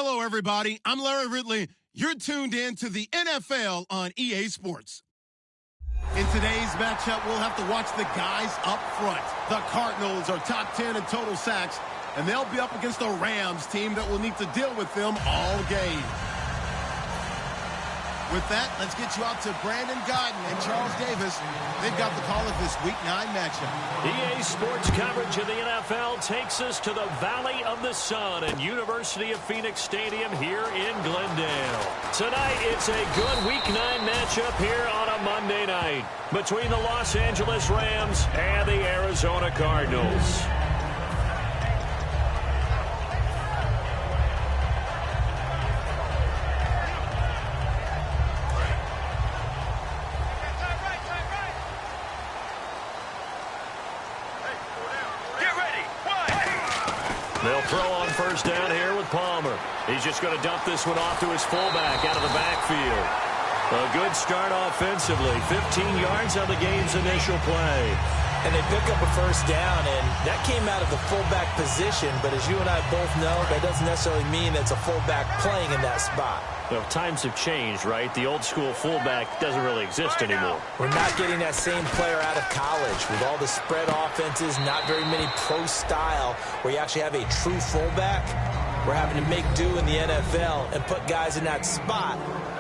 Hello, everybody. I'm Larry Ridley. You're tuned in to the NFL on EA Sports. In today's matchup, we'll have to watch the guys up front. The Cardinals are top 10 in total sacks, and they'll be up against a Rams team that will need to deal with them all game. With that, let's get you out to Brandon Godden and Charles Davis. They've got the call of this Week 9 matchup. EA Sports coverage of the NFL takes us to the Valley of the Sun at University of Phoenix Stadium here in Glendale. Tonight, it's a good Week 9 matchup here on a Monday night between the Los Angeles Rams and the Arizona Cardinals. They'll throw on first down here with Palmer. He's just going to dump this one off to his fullback out of the backfield. A good start offensively. 15 yards on the game's initial play. And they pick up a first down, and that came out of the fullback position. But as you and I both know, that doesn't necessarily mean that's a fullback playing in that spot. Well, times have changed, right? The old school fullback doesn't really exist anymore. We're not getting that same player out of college with all the spread offenses, not very many pro style where you actually have a true fullback. We're having to make do in the NFL and put guys in that spot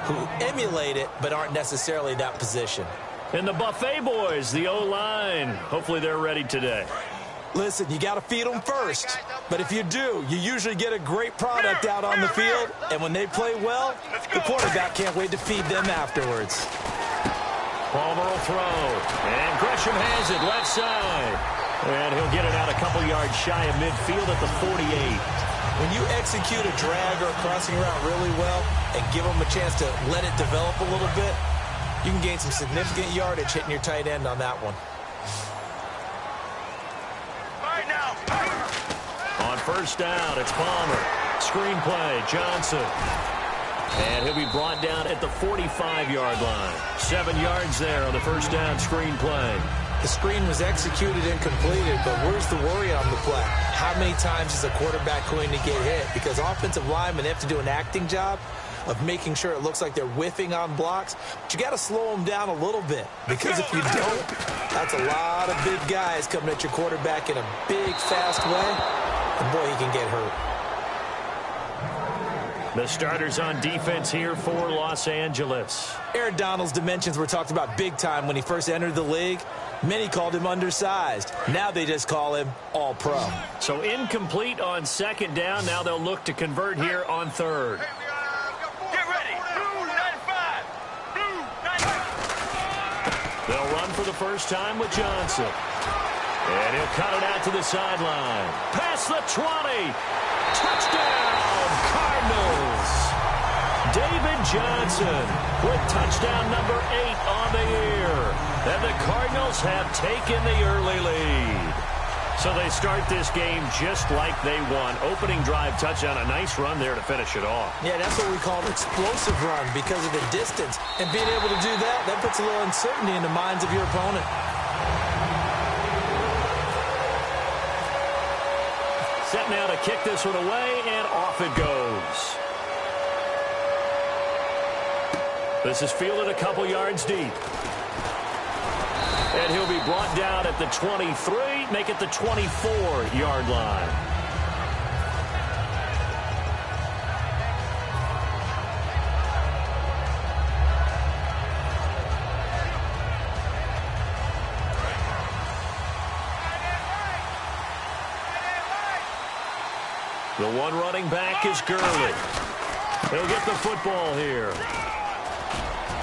who emulate it but aren't necessarily in that position. And the Buffet boys, the O-line, hopefully they're ready today. Listen, you got to feed them first. But if you do, you usually get a great product out on the field. And when they play well, the quarterback can't wait to feed them afterwards. Palmer will throw. And Gresham has it left side. And he'll get it out a couple yards shy of midfield at the 48. When you execute a drag or a crossing route really well and give them a chance to let it develop a little bit, you can gain some significant yardage hitting your tight end on that one. On first down, it's Palmer. Screenplay, Johnson. And he'll be brought down at the 45-yard line. 7 yards there on the first down screenplay. The screen was executed and completed, but where's the worry on the play? How many times is a quarterback going to get hit? Because offensive linemen have to do an acting job of making sure it looks like they're whiffing on blocks. But you got to slow them down a little bit, because if you don't, that's a lot of big guys coming at your quarterback in a big, fast way, and boy, he can get hurt. The starters on defense here for Los Angeles. Aaron Donald's dimensions were talked about big time when he first entered the league. Many called him undersized. Now they just call him all-pro. So incomplete on second down. Now they'll look to convert here on third. They'll run for the first time with Johnson. And he'll cut it out to the sideline. Past the 20. Touchdown, Cardinals. David Johnson with touchdown number 8 on the year. And the Cardinals have taken the early lead. So they start this game just like they won. Opening drive touchdown, a nice run there to finish it off. Yeah, that's what we call an explosive run because of the distance. And being able to do that, that puts a little uncertainty in the minds of your opponent. Set now to kick this one away, and off it goes. This is fielded a couple yards deep. And he'll be brought down at the 23, make it the 24-yard line. The one running back is Gurley. He'll get the football here.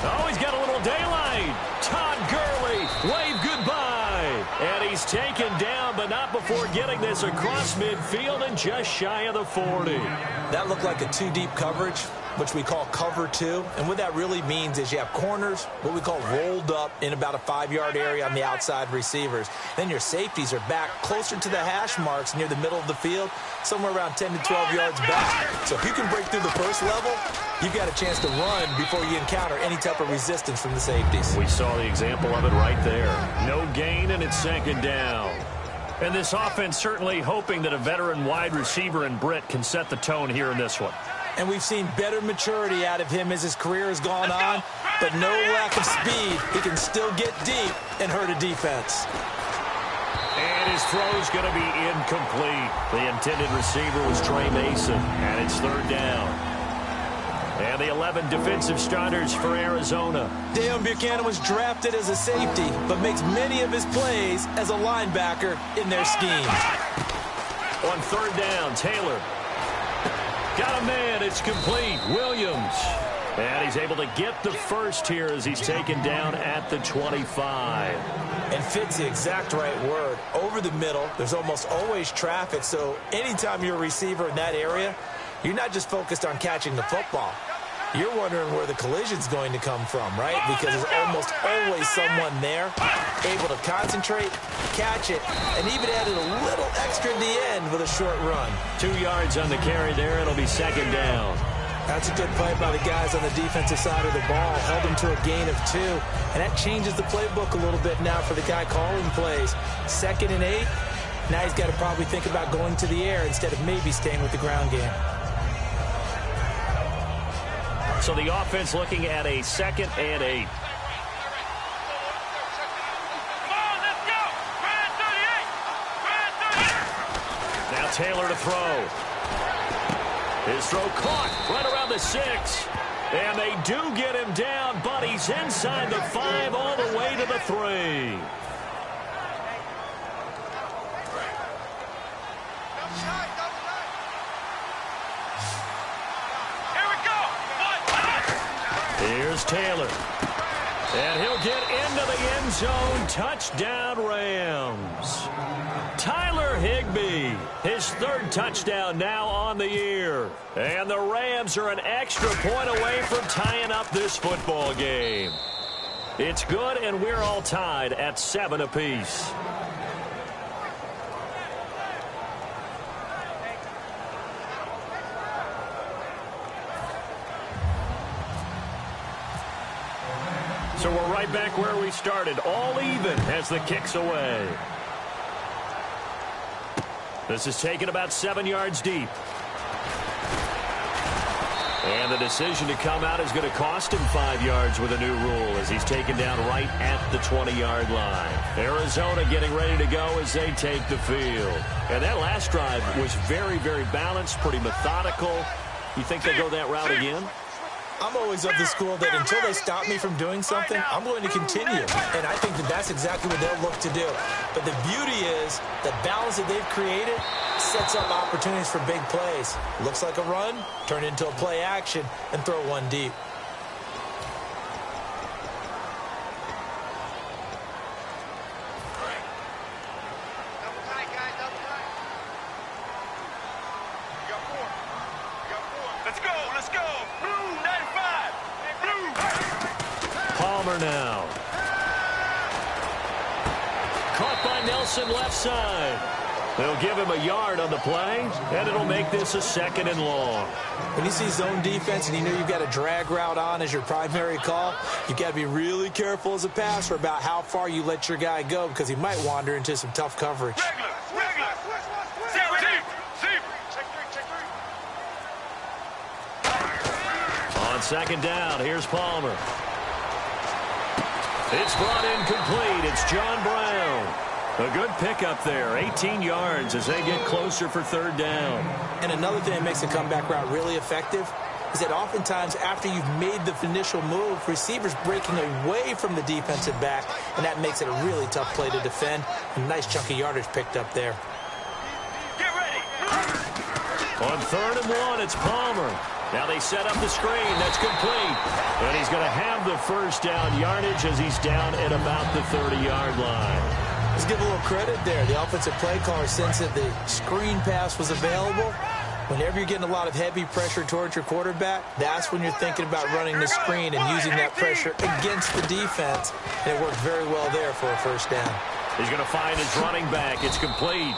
Oh, he's got a little daylight. Todd Gurley, wave goodbye. And he's taken down, but not before getting this across midfield and just shy of the 40. That looked like a two-deep coverage, which we call cover two. And what that really means is you have corners, what we call rolled up in about a 5-yard area on the outside receivers. Then your safeties are back closer to the hash marks near the middle of the field, somewhere around 10 to 12 yards back. So if you can break through the first level, you've got a chance to run before you encounter any type of resistance from the safeties. We saw the example of it right there. No gain, and it's second down. And this offense certainly hoping that a veteran wide receiver in Britt can set the tone here in this one. And we've seen better maturity out of him as his career has gone on, but no lack of speed. He can still get deep and hurt a defense. And his throw's going to be incomplete. The intended receiver was Trey Mason, and it's third down. And the 11 defensive starters for Arizona. Deion Buchanan was drafted as a safety, but makes many of his plays as a linebacker in their scheme. On third down, Taylor. Got a man, it's complete. Williams. And he's able to get the first here as he's taken down at the 25. And fit's the exact right word. Over the middle, there's almost always traffic, so anytime you're a receiver in that area, you're not just focused on catching the football. You're wondering where the collision's going to come from, right? Because there's almost always someone there able to concentrate, catch it, and even added a little extra at the end with a short run. 2 yards on the carry there. It'll be second down. That's a good play by the guys on the defensive side of the ball. Held them to a gain of 2. And that changes the playbook a little bit now for the guy calling plays. 2nd and 8. Now he's got to probably think about going to the air instead of maybe staying with the ground game. So the offense looking at a 2nd and 8. Now Taylor to throw. His throw caught right around the 6. And they do get him down, but he's inside the 5 all the way to the 3. Here's Taylor. And he'll get into the end zone. Touchdown, Rams. Tyler Higbee, his 3rd touchdown now on the year. And the Rams are an extra point away from tying up this football game. It's good, and we're all tied at 7 apiece. So we're right back where we started, all even as the kick's away. This is taken about 7 yards deep. And the decision to come out is going to cost him 5 yards with a new rule as he's taken down right at the 20-yard line. Arizona getting ready to go as they take the field. And that last drive was very, very balanced, pretty methodical. You think they go that route again? I'm always of the school that until they stop me from doing something, I'm going to continue. And I think that that's exactly what they'll look to do. But the beauty is the balance that they've created sets up opportunities for big plays. Looks like a run, turn it into a play action, and throw one deep. Now. Caught by Nelson left side. They'll give him a yard on the play, and it'll make this a 2nd and long. When you see zone defense and you know you've got a drag route on as your primary call, you've got to be really careful as a passer about how far you let your guy go because he might wander into some tough coverage. On 2nd down, here's Palmer. It's brought in complete. It's John Brown. A good pickup there. 18 yards as they get closer for 3rd down. And another thing that makes the comeback route really effective is that oftentimes after you've made the initial move, receivers breaking away from the defensive back, and that makes it a really tough play to defend. A nice chunk of yardage picked up there. Get ready. On 3rd and 1, it's Palmer. Now they set up the screen. That's complete. And he's going to have the 1st down yardage as he's down at about the 30-yard line. Let's give a little credit there. The offensive play caller, since that the screen pass was available, whenever you're getting a lot of heavy pressure towards your quarterback, that's when you're thinking about running the screen and using that pressure against the defense. And it worked very well there for a 1st down. He's going to find his running back. It's complete.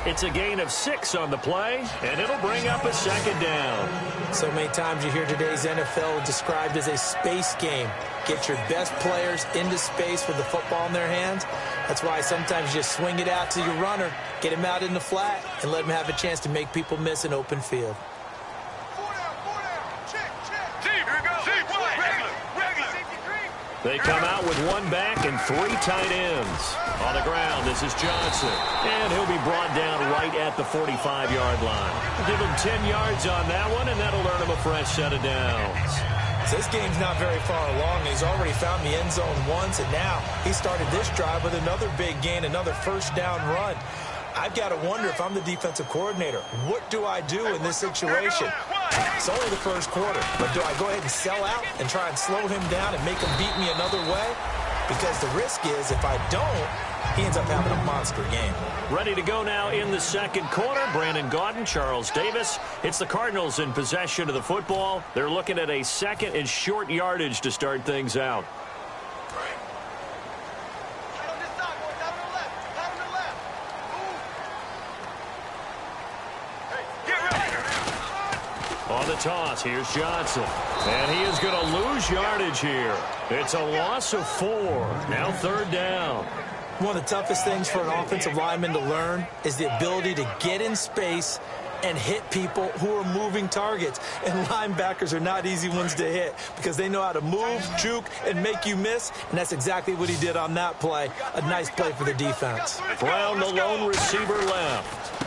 It's a gain of 6 on the play, and it'll bring up a 2nd down. So many times you hear today's NFL described as a space game. Get your best players into space with the football in their hands. That's why sometimes you just swing it out to your runner, get him out in the flat, and let him have a chance to make people miss an open field. They come out with one back and 3 tight ends. On the ground, this is Johnson. And he'll be brought down right at the 45-yard line. Give him 10 yards on that one, and that'll earn him a fresh set of downs. So this game's not very far along. He's already found the end zone once, and now he started this drive with another big gain, another first down run. I've got to wonder if I'm the defensive coordinator, what do I do in this situation? It's only the first quarter, but do I go ahead and sell out and try and slow him down and make him beat me another way? Because the risk is if I don't, he ends up having a monster game. Ready to go now in the second quarter. Brandon Gaudin, Charles Davis. It's the Cardinals in possession of the football. They're looking at a second and short yardage to start things out. On the toss, here's Johnson. And he is going to lose yardage here. It's a loss of 4. Now third down. One of the toughest things for an offensive lineman to learn is the ability to get in space and hit people who are moving targets. And linebackers are not easy ones to hit because they know how to move, juke, and make you miss. And that's exactly what he did on that play. A nice play for the defense. Brown, the lone receiver, left.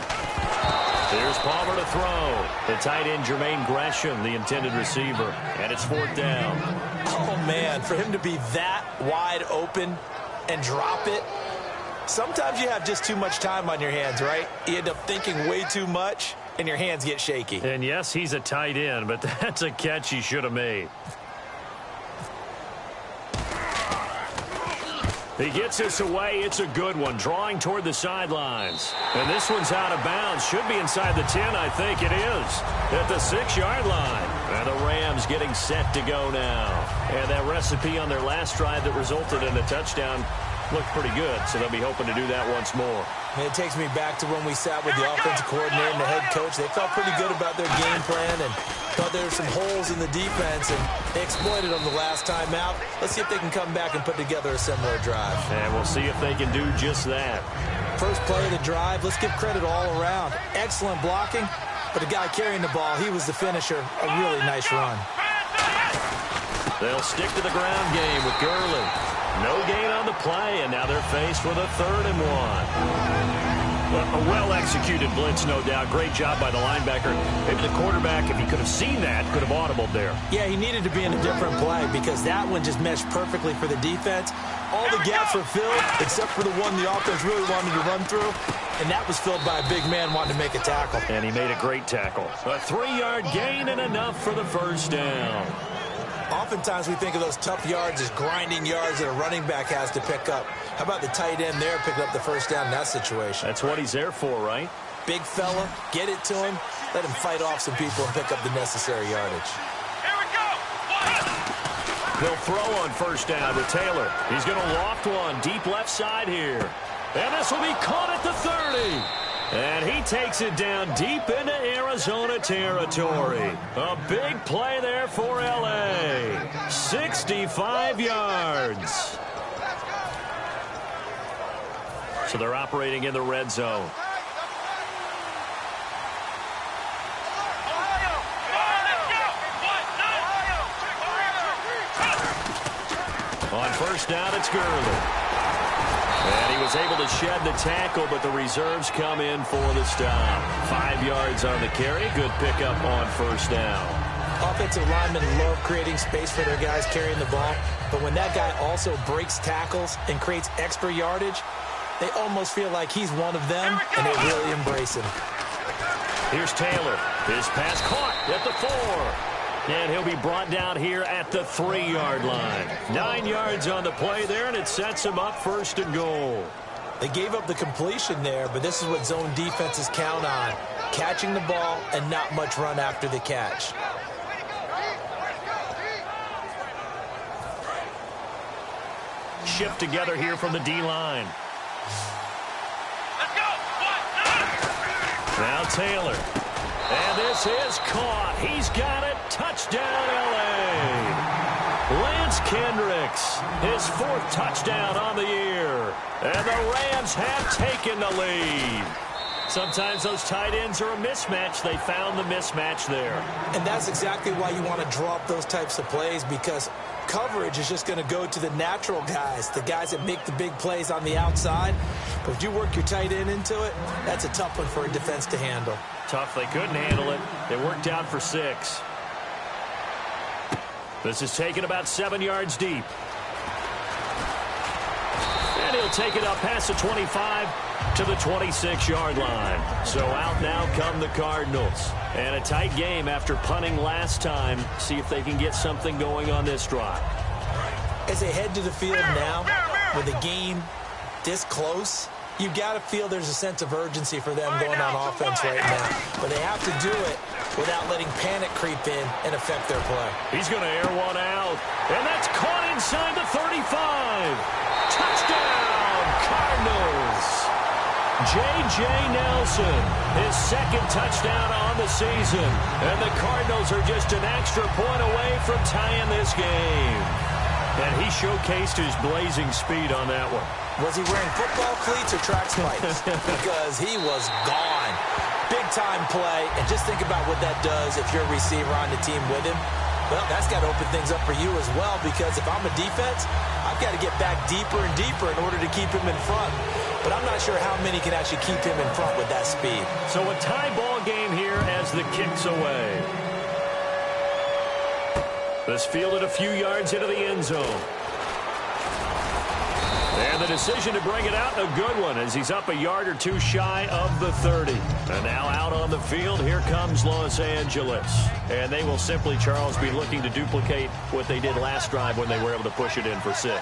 Here's Palmer to throw. The tight end, Jermaine Gresham, the intended receiver. And it's 4th down. Oh, man, for him to be that wide open and drop it. Sometimes you have just too much time on your hands, right? You end up thinking way too much, and your hands get shaky. And, yes, he's a tight end, but that's a catch he should have made. He gets this away. It's a good one. Drawing toward the sidelines. And this one's out of bounds. Should be inside the 10, I think it is. At the 6-yard line. And the Rams getting set to go now. And that recipe on their last drive that resulted in a touchdown looked pretty good. So they'll be hoping to do that once more. And it takes me back to when we sat with the offensive coordinator and the head coach. They felt pretty good about their game plan and thought there were some holes in the defense, and they exploited them the last time out. Let's see if they can come back and put together a similar drive. And we'll see if they can do just that. First play of the drive, let's give credit all around. Excellent blocking, but the guy carrying the ball, he was the finisher. A really nice run. They'll stick to the ground game with Gurley. No gain on the play, and now they're faced with a 3rd and 1. A well-executed blitz, no doubt. Great job by the linebacker. Maybe the quarterback, if he could have seen that, could have audibled there. Yeah, he needed to be in a different play because that one just meshed perfectly for the defense. All the gaps were filled except for the one the offense really wanted to run through, and that was filled by a big man wanting to make a tackle. And he made a great tackle. A 3-yard gain and enough for the first down. Oftentimes we think of those tough yards as grinding yards that a running back has to pick up. How about the tight end there picking up the first down in that situation? That's what he's there for, right? Big fella, get it to him, let him fight off some people and pick up the necessary yardage. Here we go! They'll throw on first down to Taylor. He's going to loft one deep left side here. And this will be caught at the 30. And he takes it down deep into Arizona territory. A big play there for L.A. 65 yards. So they're operating in the red zone. On first down, it's Gurley. And he was able to shed the tackle, but the reserves come in for the stop. 5 yards on the carry. Good pickup on first down. Offensive linemen love creating space for their guys carrying the ball, but when that guy also breaks tackles and creates extra yardage, they almost feel like he's one of them, and they really embrace him. Here's Taylor. His pass caught at the 4. And he'll be brought down here at the 3-yard line. 9 yards on the play there, and it sets him up 1st and goal. They gave up the completion there, but this is what zone defenses count on. Catching the ball and not much run after the catch. Shift together here from the D-line. Let's go! Now Taylor. And this is caught. He's got it. Touchdown, L.A. Lance Kendricks, his 4th touchdown on the year. And the Rams have taken the lead. Sometimes those tight ends are a mismatch. They found the mismatch there. And that's exactly why you want to draw up those types of plays, because coverage is just going to go to the natural guys, the guys that make the big plays on the outside. But if you work your tight end into it, that's a tough one for a defense to handle. Tough. They couldn't handle it. They worked out for 6. This is taken about 7 yards deep. And he'll take it up past the 25 to the 26-yard line. So out now come the Cardinals. And a tight game after punting last time. See if they can get something going on this drive. As they head to the field now, with a game this close, you've got to feel there's a sense of urgency for them going on offense right now. But they have to do it without letting panic creep in and affect their play. He's going to air one out. And that's caught inside the 35. Touchdown, Cardinals. J.J. Nelson, his second touchdown on the season. And the Cardinals are just an extra point away from tying this game. And he showcased his blazing speed on that one. Was he wearing football cleats or track spikes? Because he was gone. Big-time play. And just think about what that does if you're a receiver on the team with him. Well, that's got to open things up for you as well, because if I'm a defense, I've got to get back deeper and deeper in order to keep him in front. But I'm not sure how many can actually keep him in front with that speed. So a tie ball game here as the kick's away. This fielded a few yards into the end zone. And the decision to bring it out, a good one, as he's up a yard or two shy of the 30. And now out on the field, here comes Los Angeles. And they will simply, Charles, be looking to duplicate what they did last drive when they were able to push it in for 6.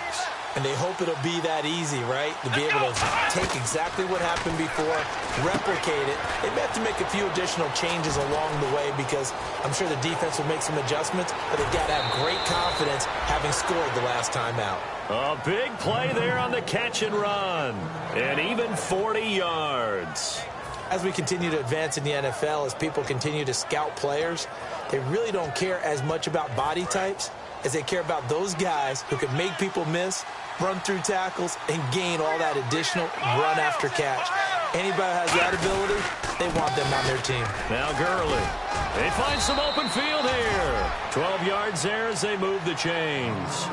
And they hope it'll be that easy, right? To be able to take exactly what happened before, replicate it. They may have to make a few additional changes along the way, because I'm sure the defense will make some adjustments, but they've got to have great confidence having scored the last time out. A big play there on the catch and run. And even 40 yards. As we continue to advance in the NFL, as people continue to scout players, they really don't care as much about body types as they care about those guys who can make people miss, run through tackles, and gain all that additional run after catch. Anybody who has that ability, they want them on their team. Now Gurley. They find some open field here. 12 yards there as they move the chains.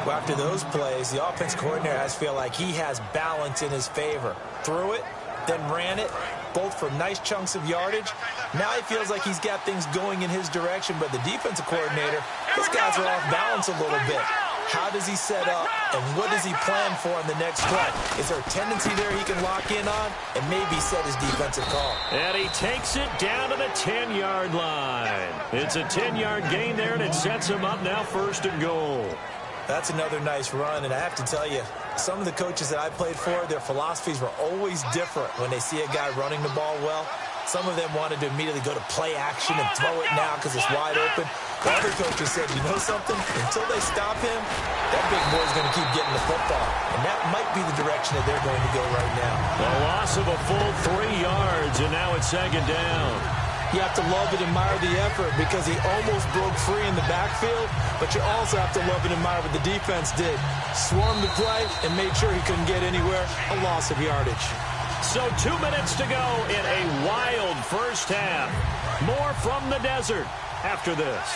Well, after those plays, the offense coordinator has to feel like he has balance in his favor. Threw it, then ran it, both for nice chunks of yardage. Now he feels like he's got things going in his direction, but the defensive coordinator, his guys are off balance a little bit. How does he set up, and what does he plan for on the next play? Is there a tendency there he can lock in on and maybe set his defensive call? And he takes it down to the 10-yard line. It's a 10-yard gain there, and it sets him up now 1st and goal. That's another nice run, and I have to tell you, some of the coaches that I played for, their philosophies were always different when they see a guy running the ball well. Some of them wanted to immediately go to play action and throw it now because it's wide open. The other coaches said, you know something? Until they stop him, that big boy's going to keep getting the football. And that might be the direction that they're going to go right now. The loss of a full 3 yards, and now it's 2nd down. You have to love and admire the effort, because he almost broke free in the backfield, but you also have to love and admire what the defense did. Swarmed the play and made sure he couldn't get anywhere. A loss of yardage. So 2 minutes to go in a wild first half. More from the desert after this.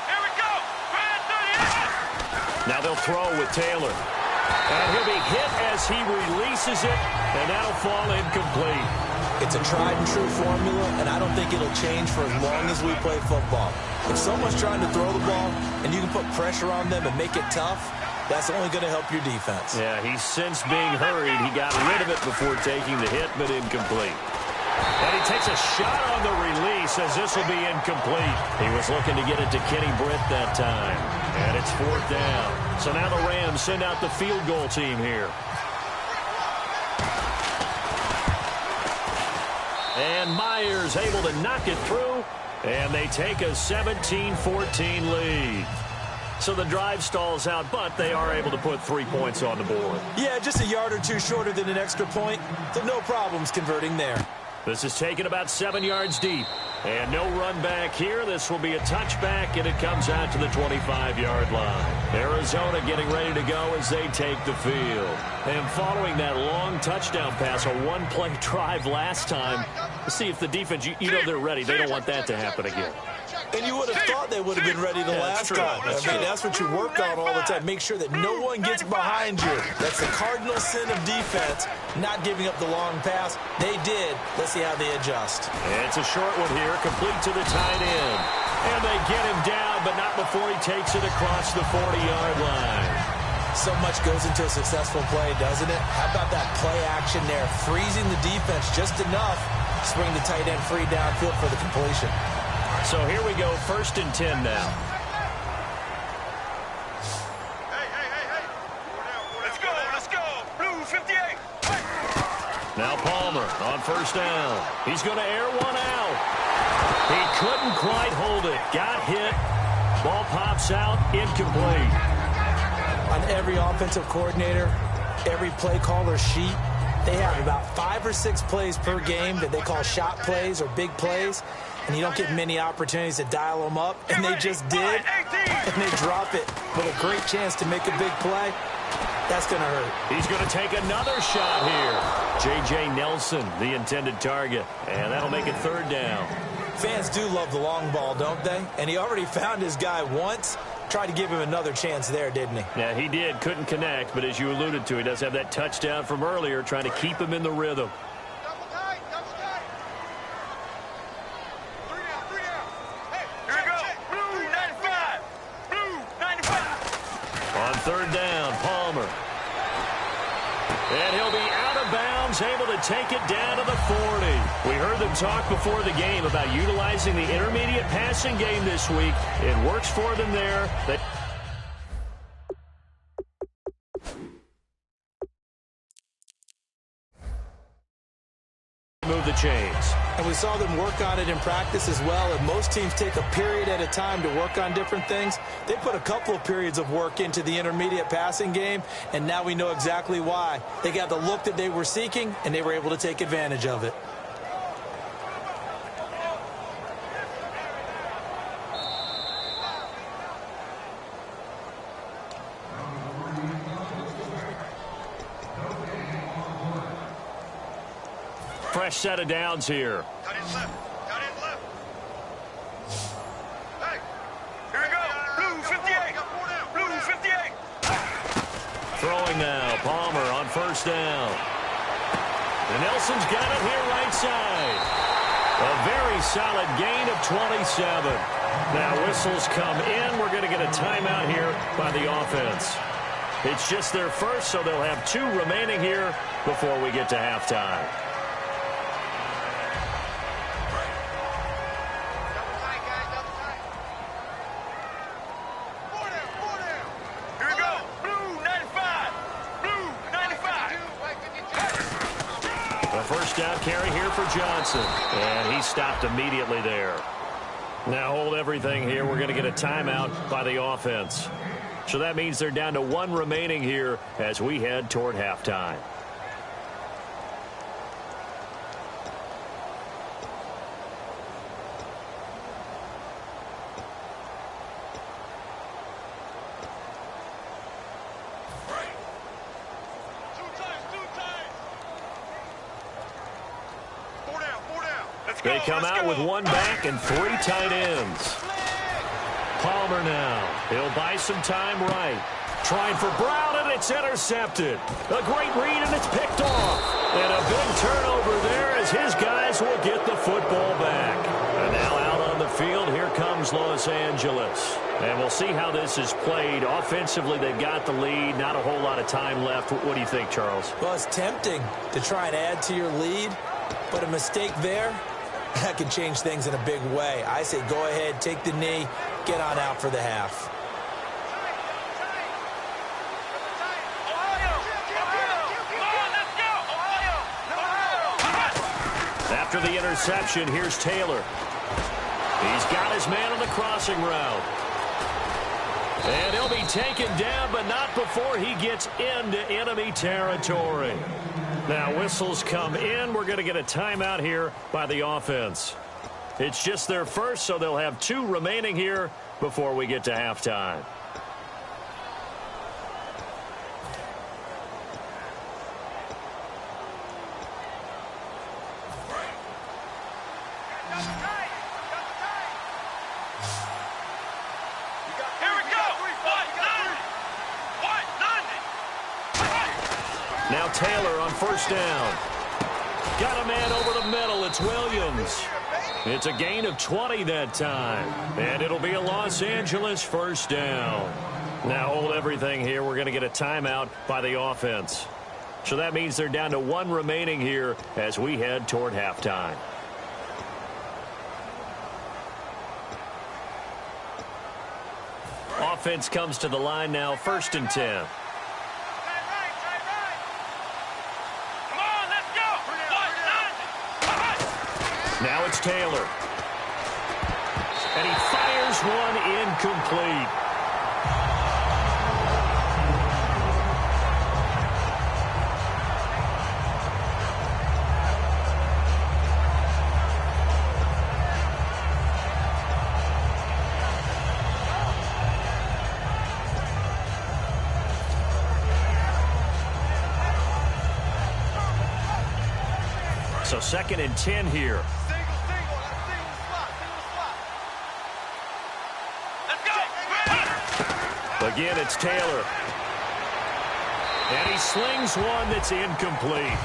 Here we go. Now they'll throw with Taylor. And he'll be hit as he releases it, and that'll fall incomplete. It's a tried-and-true formula, and I don't think it'll change for as long as we play football. If someone's trying to throw the ball and you can put pressure on them and make it tough, that's only going to help your defense. Yeah, he's since being hurried. He got rid of it before taking the hit, but incomplete. And he takes a shot on the release as this will be incomplete. He was looking to get it to Kenny Britt that time. And it's 4th down. So now the Rams send out the field goal team here. And Myers able to knock it through. And they take a 17-14 lead. So the drive stalls out, but they are able to put 3 points on the board. Yeah, just a yard or two shorter than an extra point. So no problems converting there. This is taken about 7 yards deep. And no run back here. This will be a touchback, and it comes out to the 25-yard line. Arizona getting ready to go as they take the field. And following that long touchdown pass, a one-play drive last time, see if the defense, you know they're ready. They don't want that to happen again. And you would have thought they would have been ready the last time. I mean, that's what you work on all the time. Make sure that no one gets behind you. That's the cardinal sin of defense, not giving up the long pass. They did. Let's see how they adjust. It's a short one here, complete to the tight end. And they get him down, but not before he takes it across the 40-yard line. So much goes into a successful play, doesn't it? How about that play action there? Freezing the defense just enough to swing the tight end free downfield for the completion. So here we go, 1st and 10 now. Hey. Let's go. Blue 58. Now Palmer on 1st down. He's going to air one out. He couldn't quite hold it. Got hit. Ball pops out, incomplete. On every offensive coordinator, every play caller sheet, they have about 5 or 6 plays per game that they call shot plays or big plays, and you don't get many opportunities to dial them up, and they just did, and they drop it with a great chance to make a big play. That's going to hurt. He's going to take another shot here. J.J. Nelson, the intended target, and that'll make it 3rd down. Fans do love the long ball, don't they? And he already found his guy once. Tried to give him another chance there, didn't he? Yeah, he did. Couldn't connect, but as you alluded to, he does have that touchdown from earlier, trying to keep him in the rhythm. Double tight. Three down. Hey, here we go. Blue 95. Blue 95. On 3rd down, Palmer. And he'll be out of bounds, able to take it down to the 40. We heard them talk before the game about utilizing the intermediate passing game this week. It works for them there. Move the chains. And we saw them work on it in practice as well, and most teams take a period at a time to work on different things. They put a couple of periods of work into the intermediate passing game, and now we know exactly why. They got the look that they were seeking, and they were able to take advantage of it. Fresh set of downs here. Cut in left. Hey, here we go. Blue 58. Blue 58. Throwing now. Palmer on 1st down. And Nelson's got it here right side. A very solid gain of 27. Now whistles come in. We're going to get a timeout here by the offense. It's just their first, so they'll have 2 remaining here before we get to halftime. First down carry here for Johnson. And he stopped immediately there. Now hold everything here. We're going to get a timeout by the offense. So that means they're down to 1 remaining here as we head toward halftime. They come out with 1 back and 3 tight ends. Palmer now. He'll buy some time right. Trying for Brown, and it's intercepted. A great read, and it's picked off. And a big turnover there as his guys will get the football back. And now out on the field, here comes Los Angeles. And we'll see how this is played. Offensively, they've got the lead. Not a whole lot of time left. What do you think, Charles? Well, it's tempting to try and add to your lead, but a mistake there, that can change things in a big way. I say go ahead, take the knee, get on out for the half. After the interception, here's Taylor. He's got his man on the crossing route. And he'll be taken down, but not before he gets into enemy territory. Now whistles come in. We're going to get a timeout here by the offense. It's just their first, so they'll have 2 remaining here before we get to halftime. Taylor on first down. Got a man over the middle. It's Williams. It's a gain of 20 that time. And it'll be a Los Angeles first down. Now hold everything here. We're going to get a timeout by the offense. So that means they're down to 1 remaining here as we head toward halftime. Offense comes to the line now, 1st and 10. Now it's Taylor. And he fires one incomplete. So 2nd and 10 here. Again, it's Taylor. And he slings one that's incomplete.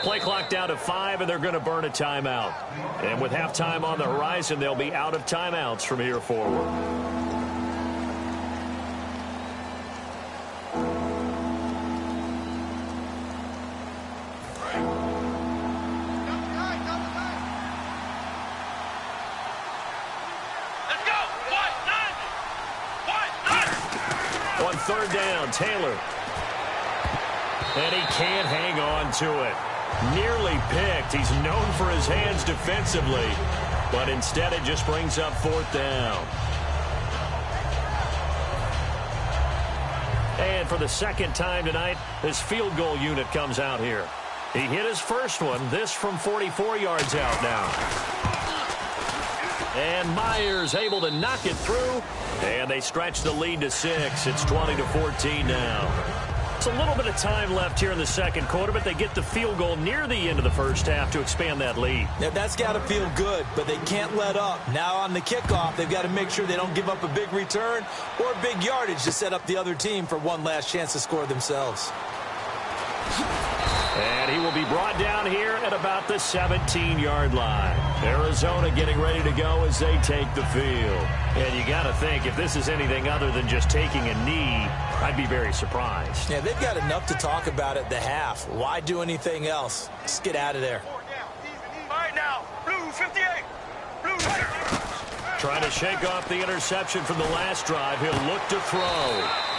Play clock down to 5, and they're going to burn a timeout. And with halftime on the horizon, they'll be out of timeouts from here forward. On 3rd down, Taylor. And he can't hang on to it. Nearly picked. He's known for his hands defensively, but instead it just brings up 4th down. And for the 2nd time tonight, his field goal unit comes out here. He hit his first one, this from 44 yards out now. And Myers able to knock it through, and they stretch the lead to 6. It's 20-14 now. It's a little bit of time left here in the 2nd quarter, but they get the field goal near the end of the 1st half to expand that lead. Yeah, that's got to feel good, but they can't let up. Now on the kickoff, they've got to make sure they don't give up a big return or big yardage to set up the other team for one last chance to score themselves. And he will be brought down here at about the 17-yard line. Arizona getting ready to go as they take the field. And you got to think, if this is anything other than just taking a knee, I'd be very surprised. Yeah, they've got enough to talk about at the half. Why do anything else? Just get out of there. All right now, blue 58. Blue 58. Trying to shake off the interception from the last drive. He'll look to throw.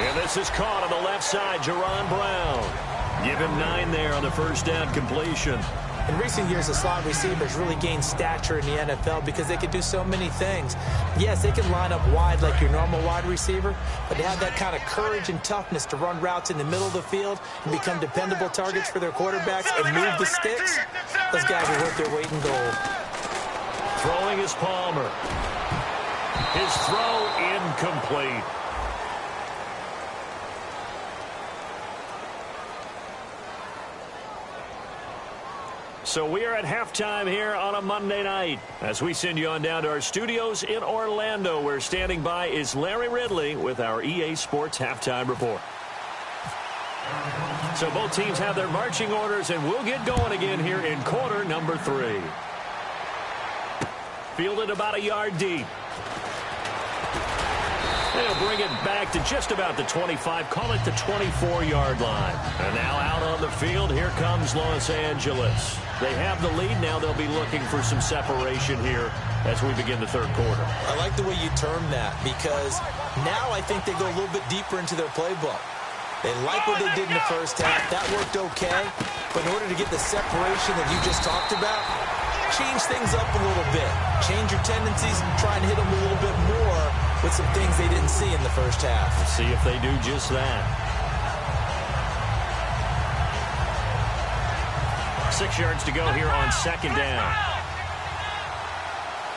And this is caught on the left side, Jerron Brown. Give him 9 there on the 1st down completion. In recent years, the slot receivers really gained stature in the NFL because they can do so many things. Yes, they can line up wide like your normal wide receiver, but to have that kind of courage and toughness to run routes in the middle of the field and become dependable targets for their quarterbacks and move the sticks, those guys are worth their weight in gold. Throwing is Palmer. His throw incomplete. So we are at halftime here on a Monday night as we send you on down to our studios in Orlando, where standing by is Larry Ridley with our EA Sports Halftime Report. So both teams have their marching orders, and we'll get going again here in quarter number 3. Fielded about a yard deep. They'll bring it back to just about the 25, call it the 24-yard line. And now out on the field, here comes Los Angeles. They have the lead. Now they'll be looking for some separation here as we begin the 3rd quarter. I like the way you termed that, because now I think they go a little bit deeper into their playbook. They like what they did in the 1st half. That worked okay. But in order to get the separation that you just talked about, change things up a little bit. Change your tendencies and try and hit them a little bit more with some things they didn't see in the first half. Let's see if they do just that. 6 yards to go here on second down.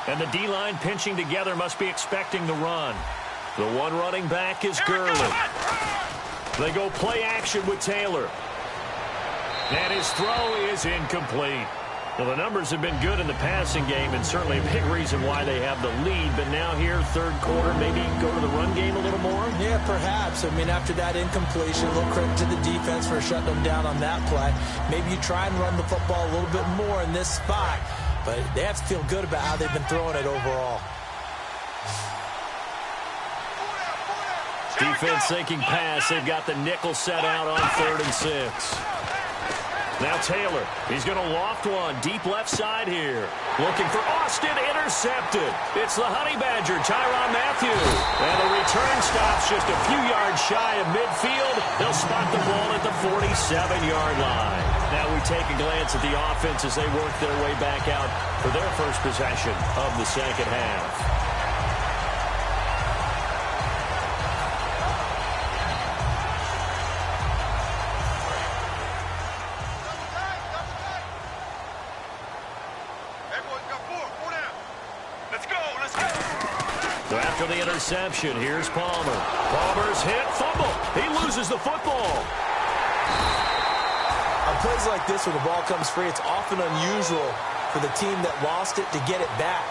And the D-line pinching together must be expecting the run. The one running back is Gurley. They go play action with Taylor. And his throw is incomplete. Well, the numbers have been good in the passing game, and certainly a big reason why they have the lead. But now here, third quarter, maybe go to the run game a little more? Yeah, perhaps. I mean, after that incompletion, a little credit to the defense for shutting them down on that play. Maybe you try and run the football a little bit more in this spot. But they have to feel good about how they've been throwing it overall. Defense thinking pass. They've got the nickel set out on 3rd and 6. Now Taylor, he's going to loft one deep left side here. Looking for Austin, intercepted. It's the Honey Badger, Tyrann Mathieu. And the return stops just a few yards shy of midfield. They'll spot the ball at the 47-yard line. Now we take a glance at the offense as they work their way back out for their first possession of the second half. After the interception, here's Palmer. Palmer's hit, fumble. He loses the football. On plays like this where the ball comes free, it's often unusual for the team that lost it to get it back.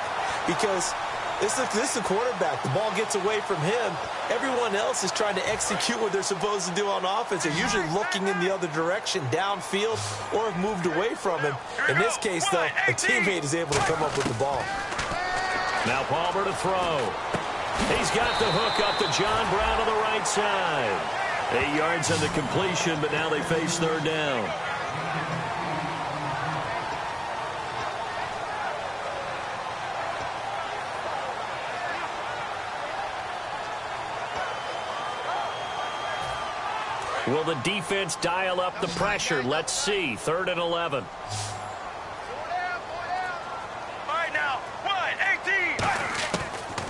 Because this is the quarterback. The ball gets away from him. Everyone else is trying to execute what they're supposed to do on offense. They're usually looking in the other direction, downfield, or have moved away from him. In this case, though, a teammate is able to come up with the ball. Now Palmer to throw. He's got the hook up to John Brown on the right side. 8 yards on the completion, but now they face 3rd down. Will the defense dial up the pressure? Let's see. 3rd and 11.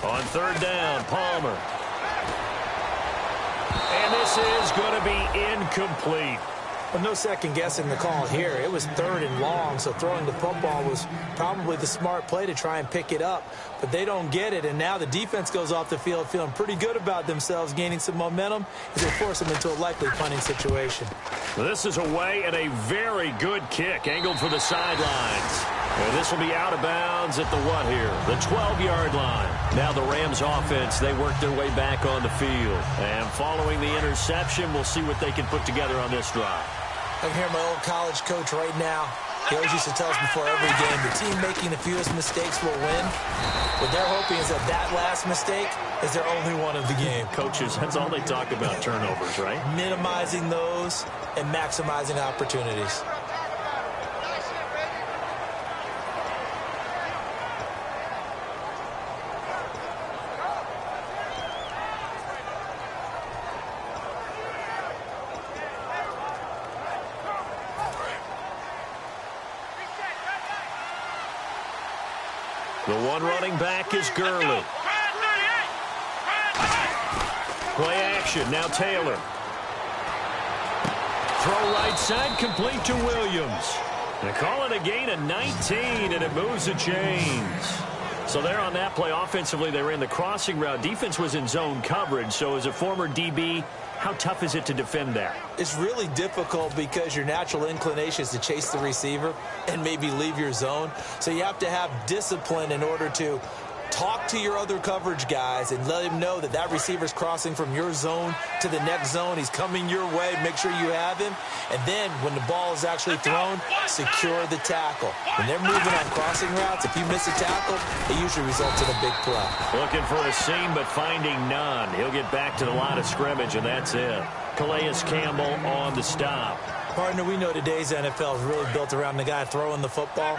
On 3rd down, Palmer. And this is going to be incomplete. Well, no second guessing the call here. It was 3rd and long, so throwing the football was probably the smart play to try and pick it up. But they don't get it, and now the defense goes off the field feeling pretty good about themselves, gaining some momentum as they force them into a likely punting situation. This is away and a very good kick, angled for the sidelines. And this will be out of bounds at the what here? The 12-yard line. Now the Rams offense, they work their way back on the field. And following the interception, we'll see what they can put together on this drive. I can hear my old college coach right now. He always used to tell us before every game, the team making the fewest mistakes will win. What they're hoping is that last mistake is their only one of the game. Coaches, that's all they talk about, turnovers, right? Minimizing those and maximizing opportunities. The one running back is Gurley. Play action. Now Taylor. Throw right side, complete to Williams. They call it a gain of 19, and it moves the chains. So there on that play, offensively, they ran the crossing route. Defense was in zone coverage, so as a former DB, how tough is it to defend that? It's really difficult because your natural inclination is to chase the receiver and maybe leave your zone. So you have to have discipline in order to talk to your other coverage guys and let him know that that receiver's crossing from your zone to the next zone. He's coming your way. Make sure you have him. And then when the ball is actually thrown, secure the tackle. When they're moving on crossing routes, if you miss a tackle, it usually results in a big play. Looking for a seam, but finding none. He'll get back to the line of scrimmage, and that's it. Calais Campbell on the stop. Partner, we know today's NFL is really built around the guy throwing the football.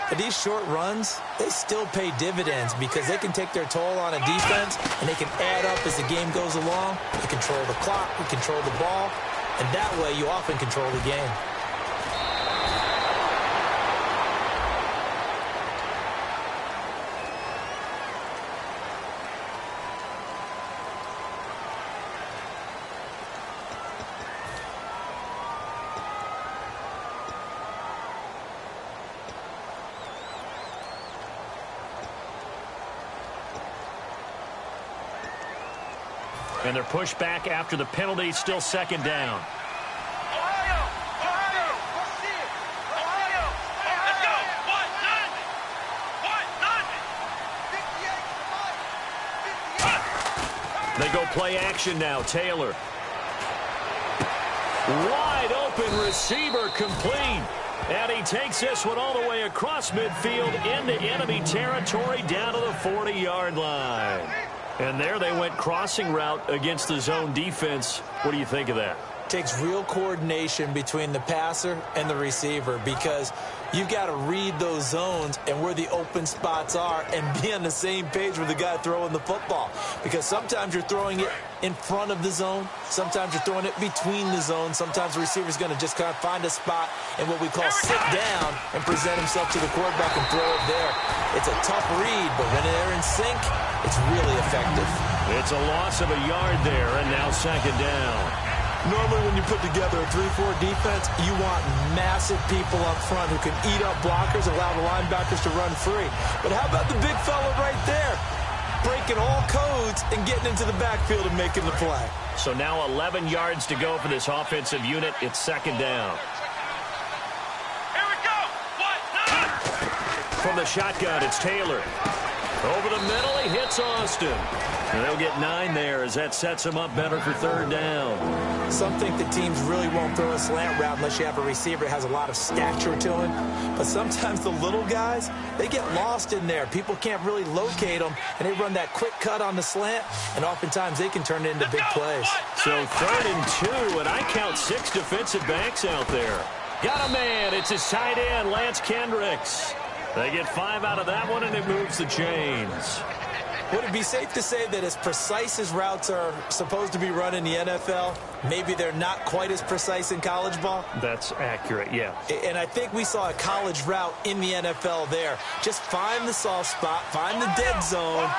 But these short runs, they still pay dividends because they can take their toll on a defense and they can add up as the game goes along. They control the clock, they control the ball, and that way you often control the game. And they're pushed back after the penalty, still second down. They go play action now. Taylor. Wide open receiver complete. And he takes this one all the way across midfield into enemy territory down to the 40-yard line. And there they went crossing route against the zone defense. What do you think of that? Takes real coordination between the passer and the receiver because you've got to read those zones and where the open spots are and be on the same page with the guy throwing the football. Because sometimes you're throwing it in front of the zone. Sometimes you're throwing it between the zones. Sometimes the receiver's going to just kind of find a spot and what we call sit down and present himself to the quarterback and throw it there. It's a tough read, but when they're in sync, it's really effective. It's a loss of a yard there, and now second down. Normally when you put together a 3-4 defense, you want massive people up front who can eat up blockers, allow the linebackers to run free. But how about the big fella right there? Breaking all codes and getting into the backfield and making the play. So now 11 yards to go for this offensive unit. It's second down. Here we go. From the shotgun, it's Taylor. Over the middle, he hits Austin. And they'll get 9 there as that sets him up better for third down. Some think the teams really won't throw a slant route unless you have a receiver that has a lot of stature to him. But sometimes the little guys, they get lost in there. People can't really locate them, and they run that quick cut on the slant, and oftentimes they can turn it into big plays. So 3rd and 2, and I count 6 defensive backs out there. Got a man. It's his tight end, Lance Kendricks. They get 5 out of that one, and it moves the chains. Would it be safe to say that as precise as routes are supposed to be run in the NFL, maybe they're not quite as precise in college ball? That's accurate, yeah. And I think we saw a college route in the NFL there. Just find the soft spot, find the dead zone,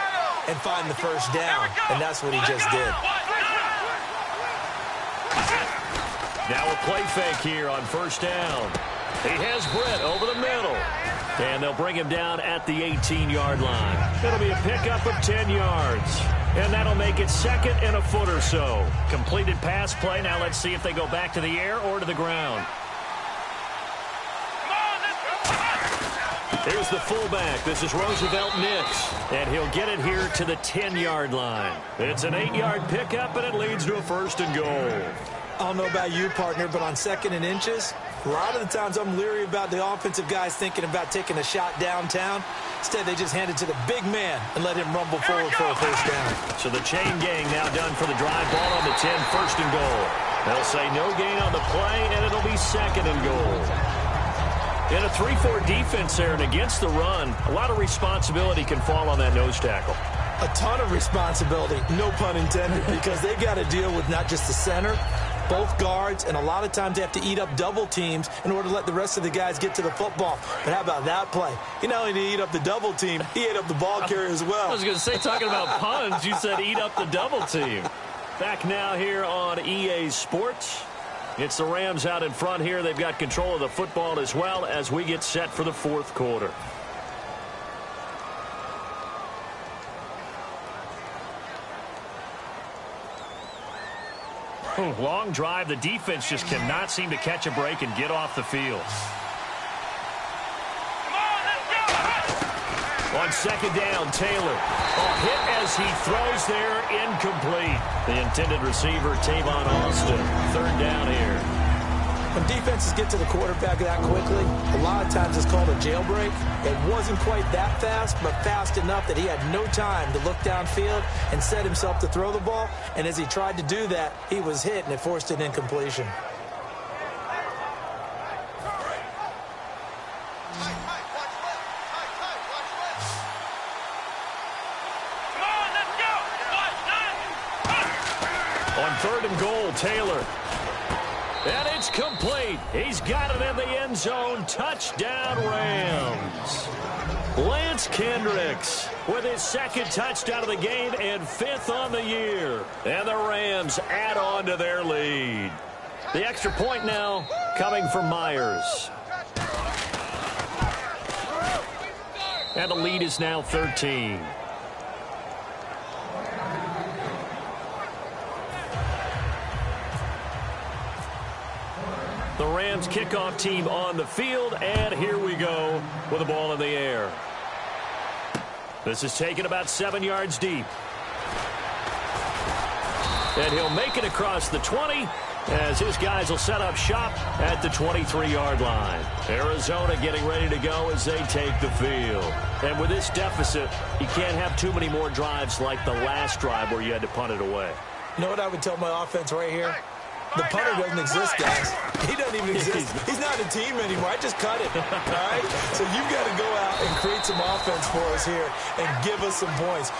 and find the first down. And that's what he just did. Now a play fake here on first down. He has Brett over the middle. And they'll bring him down at the 18-yard line. It'll be a pickup of 10 yards. And that'll make it second and a foot or so. Completed pass play. Now let's see if they go back to the air or to the ground. Here's the fullback. This is Roosevelt Nix. And he'll get it here to the 10-yard line. It's an 8-yard pickup, and it leads to a 1st and goal. I don't know about you, partner, but on 2nd and inches, a lot of the times I'm leery about the offensive guys thinking about taking a shot downtown. Instead, they just hand it to the big man and let him rumble forward for a first down. So the chain gang now done for the drive. Ball on the 10, 1st and goal. They'll say no gain on the play, and it'll be 2nd and goal. In a 3-4 defense there and against the run, a lot of responsibility can fall on that nose tackle. A ton of responsibility, no pun intended, because they got to deal with not just the center, both guards, and a lot of times they have to eat up double teams in order to let the rest of the guys get to the football. But how about that play? He not only did he eat up the double team, he ate up the ball carrier as well. I was going to say, talking about puns, you said eat up the double team. Back now here on EA Sports. It's the Rams out in front here. They've got control of the football as well as we get set for the 4th quarter. Long drive. The defense just cannot seem to catch a break and get off the field. On 2nd down, Taylor. Hit as he throws there, incomplete. The intended receiver, Tavon Austin. 3rd down here. When defenses get to the quarterback that quickly, a lot of times it's called a jailbreak. It wasn't quite that fast, but fast enough that he had no time to look downfield and set himself to throw the ball. And as he tried to do that, he was hit, and it forced an incompletion. On 3rd and goal, Taylor. And it's complete. He's got it in the end zone. Touchdown, Rams. Lance Kendricks with his 2nd touchdown of the game and 5th on the year. And the Rams add on to their lead. The extra point now coming from Myers. And the lead is now 13. Rams kickoff team on the field, and here we go with the ball in the air. This is taken about 7 yards deep. And he'll make it across the 20 as his guys will set up shop at the 23-yard line. Arizona getting ready to go as they take the field. And with this deficit, you can't have too many more drives like the last drive where you had to punt it away. You know what I would tell my offense right here? The punter doesn't exist, guys. He doesn't even exist. He's not a team anymore. I just cut it, all right? So you've got to go out and create some offense for us here and give us some points.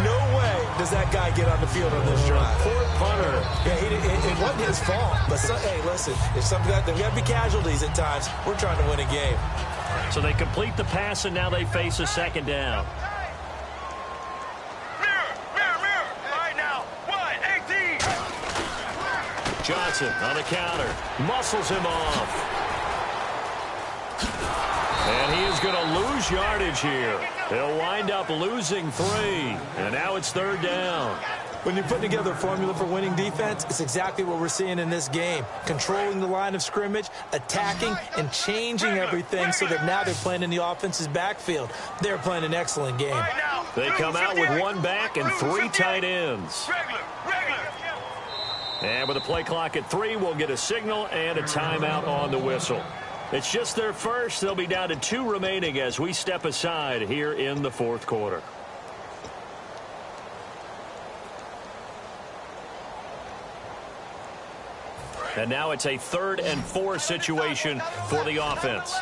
No way does that guy get on the field on this drive. Poor punter. Yeah, it wasn't his fault. But, hey, listen, if something like that, there got to be casualties at times. We're trying to win a game. So they complete the pass, and now they face a second down. Johnson on the counter. Muscles him off. And he is going to lose yardage here. He'll wind up losing 3. And now it's third down. When you put together a formula for winning defense, it's exactly what we're seeing in this game. Controlling the line of scrimmage, attacking, and changing everything so that now they're playing in the offense's backfield. They're playing an excellent game. They come out with 1 back and 3 tight ends. And with the play clock at 3, we'll get a signal and a timeout on the whistle. It's just their first. They'll be down to 2 remaining as we step aside here in the fourth quarter. And now it's a 3rd and 4 situation for the offense.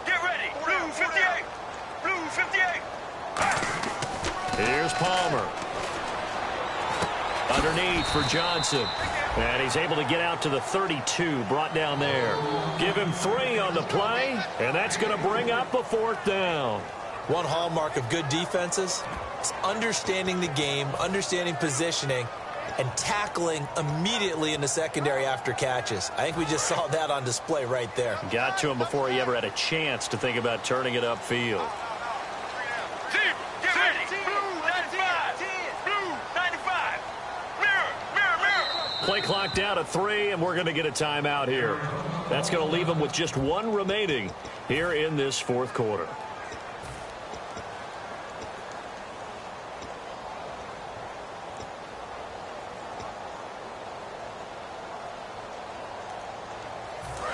Get ready. Blue 58. Blue 58. Here's Palmer. Underneath for Johnson. And he's able to get out to the 32, brought down there. Give him 3 on the play, and that's going to bring up a 4th down. One hallmark of good defenses is understanding the game, understanding positioning, and tackling immediately in the secondary after catches. I think we just saw that on display right there. Got to him before he ever had a chance to think about turning it upfield. Get ready. Blue 95. Blue 95. Mirror. Play clock down to 3, and we're going to get a timeout here. That's going to leave them with just 1 remaining here in this fourth quarter.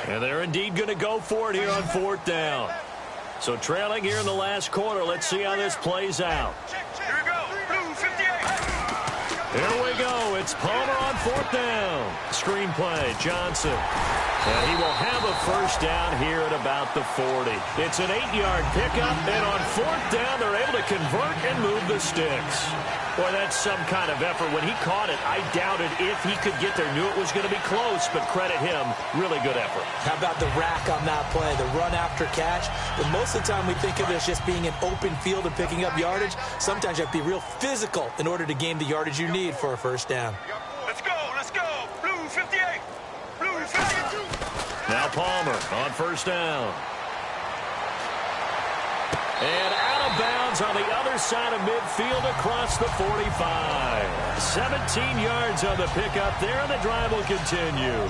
And they're indeed going to go for it here on 4th down. So trailing here in the last quarter. Let's see how this plays out. Here we go. Blue 58. Here we go. It's Palmer on 4th down. Screen play. Johnson. And he will have a first down here at about the 40. It's an 8-yard pickup. And on 4th down, they're able to convert and move the sticks. Boy, that's some kind of effort. When he caught it, I doubted if he could get there. Knew it was going to be close, but credit him. Really good effort. How about the rack on that play, the run after catch? But most of the time we think of it as just being an open field and picking up yardage. Sometimes you have to be real physical in order to gain the yardage you need for a first down. Let's go. Blue 58. Blue 52. Now Palmer on first down. And out of bounds on the other side of midfield across the 45. 17 yards on the pickup there, and the drive will continue.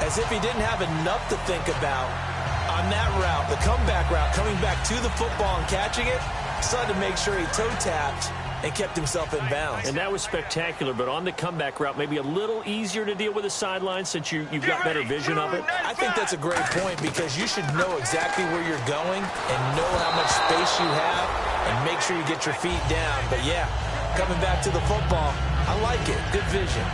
As if he didn't have enough to think about on that route, the comeback route, coming back to the football and catching it, decided to make sure he toe-tapped and kept himself in bounds. And that was spectacular, but on the comeback route, maybe a little easier to deal with the sideline since you've got better vision of it. I think that's a great point because you should know exactly where you're going and know how much space you have and make sure you get your feet down. But, yeah, coming back to the football, I like it. Good vision.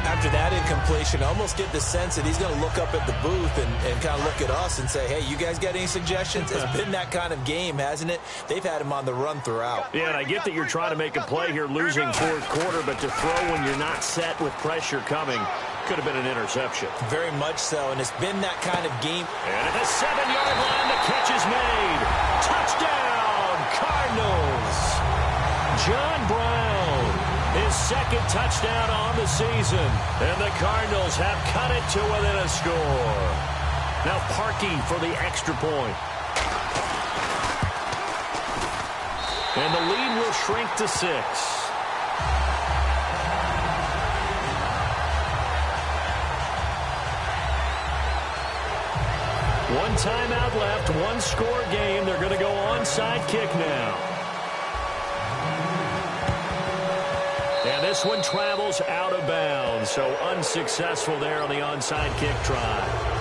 After that incompletion, I almost get the sense that he's going to look up at the booth and kind of look at us and say, hey, you guys got any suggestions? It's been that kind of game, hasn't it? They've had him on the run throughout. Yeah, and I get that you're trying to make a play here, losing fourth quarter, but to throw when you're not set with pressure coming could have been an interception. Very much so, and it's been that kind of game. And at the 7-yard line, the catch is made. Touchdown, Cardinals. John Brown, his second touchdown on the season. And the Cardinals have cut it to within a score. Now Parkey for the extra point. And the lead will shrink to 6. One timeout left, one-score game. They're going to go onside kick now. And this one travels out of bounds, so unsuccessful there on the onside kick try.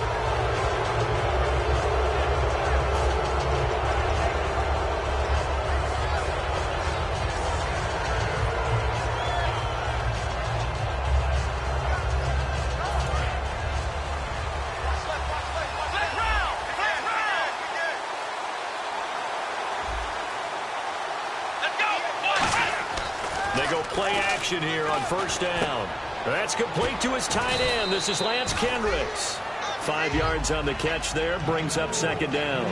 They go play action here on first down. That's complete to his tight end. This is Lance Kendricks. 5 yards on the catch there, brings up second down.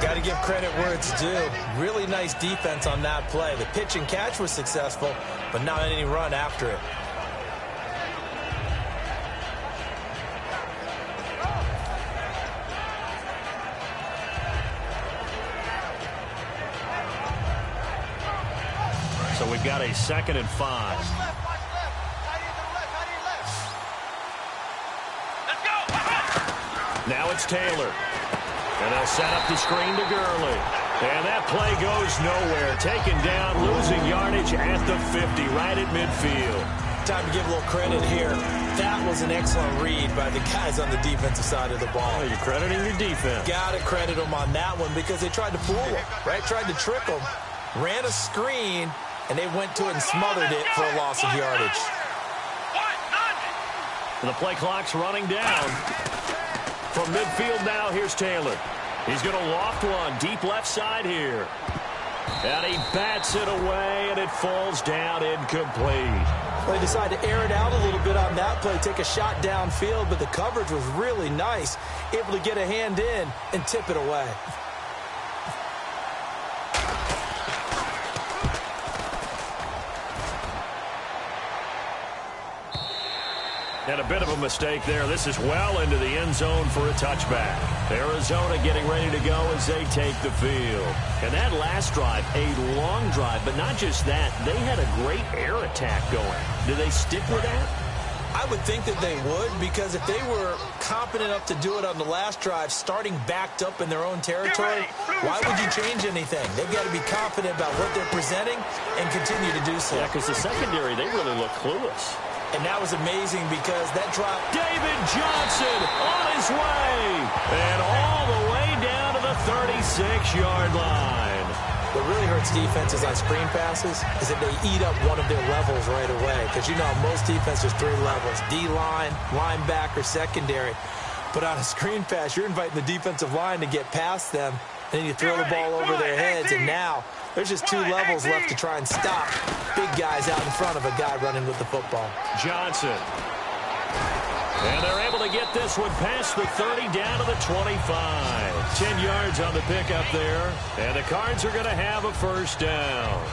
Got to give credit where it's due. Really nice defense on that play. The pitch and catch was successful, but not any run after it. So we've got a 2nd and 5. Now it's Taylor. And they'll set up the screen to Gurley. And that play goes nowhere. Taken down, losing yardage at the 50, right at midfield. Time to give a little credit here. That was an excellent read by the guys on the defensive side of the ball. Oh, you're crediting your defense. Got to credit them on that one because they tried to fool them, right? Tried to trick them. Ran a screen, and they went to it and smothered it for a loss of yardage. The play clock's running down. From midfield now, here's Taylor. He's going to loft one deep left side here. And he bats it away, and it falls down incomplete. Well, they decided to air it out a little bit on that play, take a shot downfield, but the coverage was really nice. Able to get a hand in and tip it away. And a bit of a mistake there. This is well into the end zone for a touchback. Arizona getting ready to go as they take the field. And that last drive, a long drive, but not just that. They had a great air attack going. Do they stick with that? I would think that they would, because if they were competent enough to do it on the last drive, starting backed up in their own territory, why would you change anything? They've got to be confident about what they're presenting and continue to do so. Yeah, because the secondary, they really look clueless. And that was amazing because that drop. David Johnson on his way. And all the way down to the 36-yard line. What really hurts defenses on screen passes is that they eat up one of their levels right away. Because you know most defenses, 3 levels. D-line, linebacker, secondary. But on a screen pass, you're inviting the defensive line to get past them. Then you throw the ball over their heads, and now there's just 2 levels left to try and stop big guys out in front of a guy running with the football. Johnson. And they're able to get this one past the 30 down to the 25. 10 yards on the pickup there. And the Cards are going to have a first down.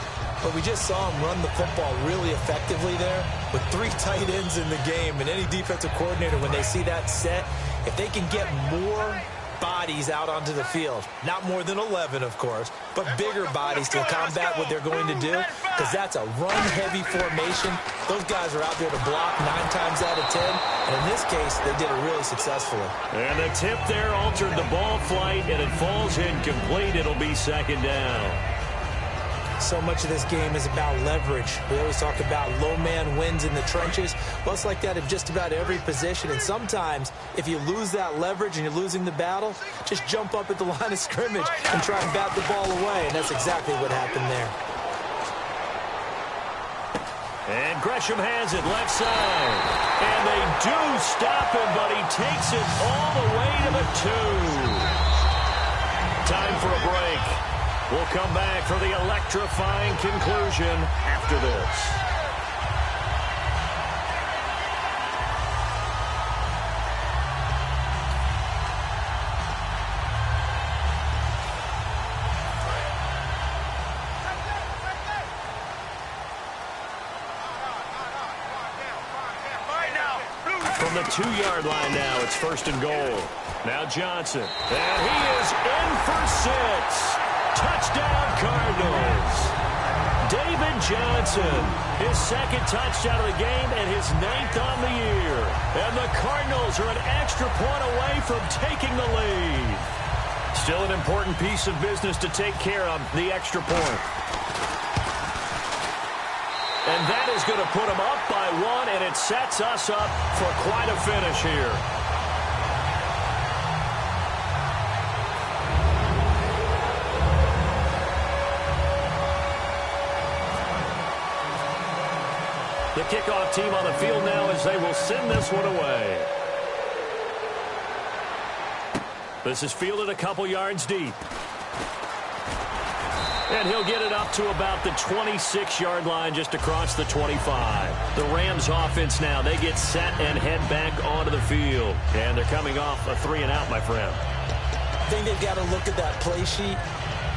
But we just saw him run the football really effectively there with 3 tight ends in the game. And any defensive coordinator, when they see that set, if they can get more bodies out onto the field, not more than 11, of course, but bigger bodies to combat what they're going to do, because that's a run-heavy formation. Those guys are out there to block 9 times out of 10, and in this case, they did it really successfully. And the tip there altered the ball flight, and it falls incomplete. It'll be second down. So much of this game is about leverage. We always talk about low man wins in the trenches. Well, it's like that in just about every position. And sometimes, if you lose that leverage and you're losing the battle, just jump up at the line of scrimmage and try and bat the ball away. And that's exactly what happened there. And Gresham has it left side. And they do stop him, but he takes it all the way to the 2. Time for a break. We'll come back for the electrifying conclusion after this. From the 2-yard line now, it's first and goal. Now Johnson. And he is in for 6. Touchdown, Cardinals. David Johnson, his second touchdown of the game and his 9th on the year. And the Cardinals are an extra point away from taking the lead. Still an important piece of business to take care of, the extra point. And that is going to put them up by 1, and it sets us up for quite a finish here. The kickoff team on the field now as they will send this one away. This is fielded a couple yards deep. And he'll get it up to about the 26-yard line just across the 25. The Rams offense now, they get set and head back onto the field. And they're coming off a 3-and-out, my friend. I think they've got to look at that play sheet